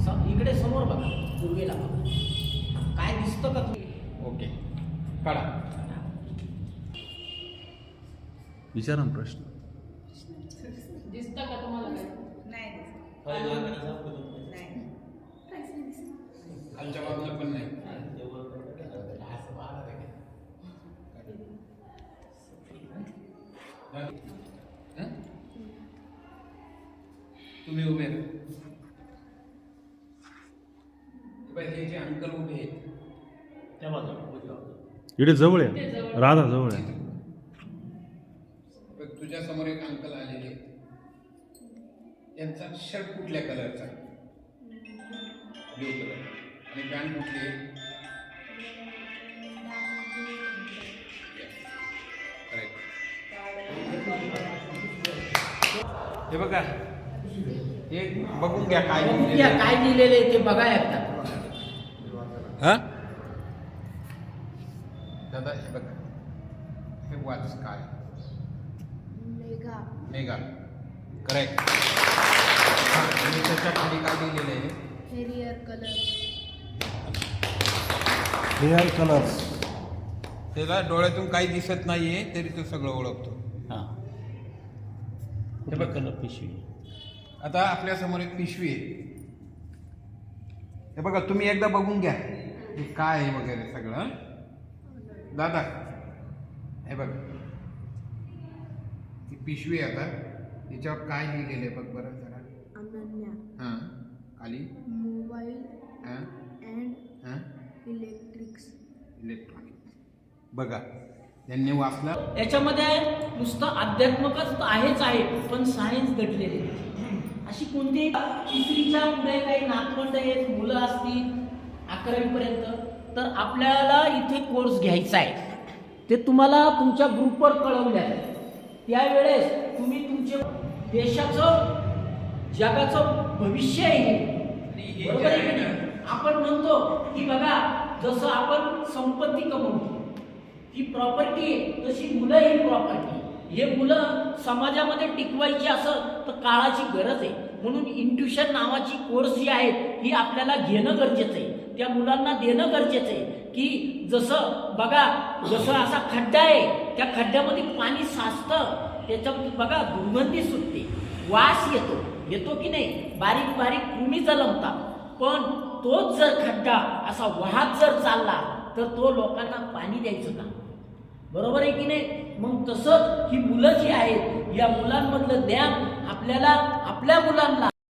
इकडे समोर बघा, पूर्वेला बघा, काय दिसतं का तुम्ही? ओके, काढा. विचारा ना प्रश्न. दिसतं का तुम्हाला काय? नाही खालच्या बाजूला पण नाही. तुम्ही उभे राहा. हे जे अंकल उभे आहेत त्या बाजूला इकडे जवळ आहे, राधा जवळ आहे. तुझ्या समोर एक अंकल आलेले आहेत. यांचा शर्ट कुठल्या कलरचा? Blue colour. आणि पॅन्ट कुठली आहे? हे बघा, हे बघून घ्या काय लिहिलेलं आहे. काय लिहिलेलं आहे ते बघा एकदा. हा दादा, हे बघा, हे वाच काय? मेगा. करेक्ट. आणि त्याच्या खाली काय लिहिलेलं आहे? Hair colours. त्याला डोळ्यातून काही दिसत नाहीये तरी तो सगळं ओळखतो. हे बघ कलर पिशवी. आता आपल्या समोर एक पिशवी आहे. हे बघा, तुम्ही एकदा बघून घ्या हे काय आहे वगैरे सगळं. दादा, हे बघ, ही पिशवी आहे. आता याच्यावर काय लिहिलेलं आहे बघ बरं जरा. अनन्या. हां, खाली मोबाईल हां अँड हां इलेक्ट्रिक्स. इलेक्ट्रॉनिक्स. बघा, त्यांनी वाचलं. याच्यामध्ये नुसतं अध्यात्मकच आहेच आहे, पण सायन्स दडलेले आहे. अशी कोणती तिसरीच्या पुढे काही नातवंड आहेत, मुलं असतील 11वीपर्यंत, तर आपल्याला इथे कोर्स घ्यायचा आहे. ते तुम्हाला तुमच्या ग्रुपवर कळवले आहे. त्यावेळेस तुम्ही तुमचे देशाचं, जगाचं भविष्य आहे. बरोबर आहे की नाही? आपण म्हणतो की बघा, जसं आपण संपत्ती कमवतो, ही प्रॉपर्टी आहे, तशी मुलं ही प्रॉपर्टी. हे मुलं समाजामध्ये टिकवायची असं तर काळाची गरज आहे. म्हणून इंट्युशन नावाची कोर्स जी आहे ही आपल्याला घेणं गरजेचं आहे. त्या मुलांना देणं गरजेचं आहे की जसं बघा, जसं असा खड्डा आहे, त्या खड्ड्यामध्ये पाणी साचतं, त्याच्यामध्ये बघा दुर्गंधी सुटते, वास येतो की नाही, बारीक बारीक कृमी जन्मतात. पण तोच जर खड्डा असा वाहत जर चालला तर तो लोकांना पाणी द्यायचं का? बरोबर आहे की नाही? मग तसंच ही मुलं जी आहेत, या मुलांमधलं ज्ञान आपल्याला आपल्या मुलांना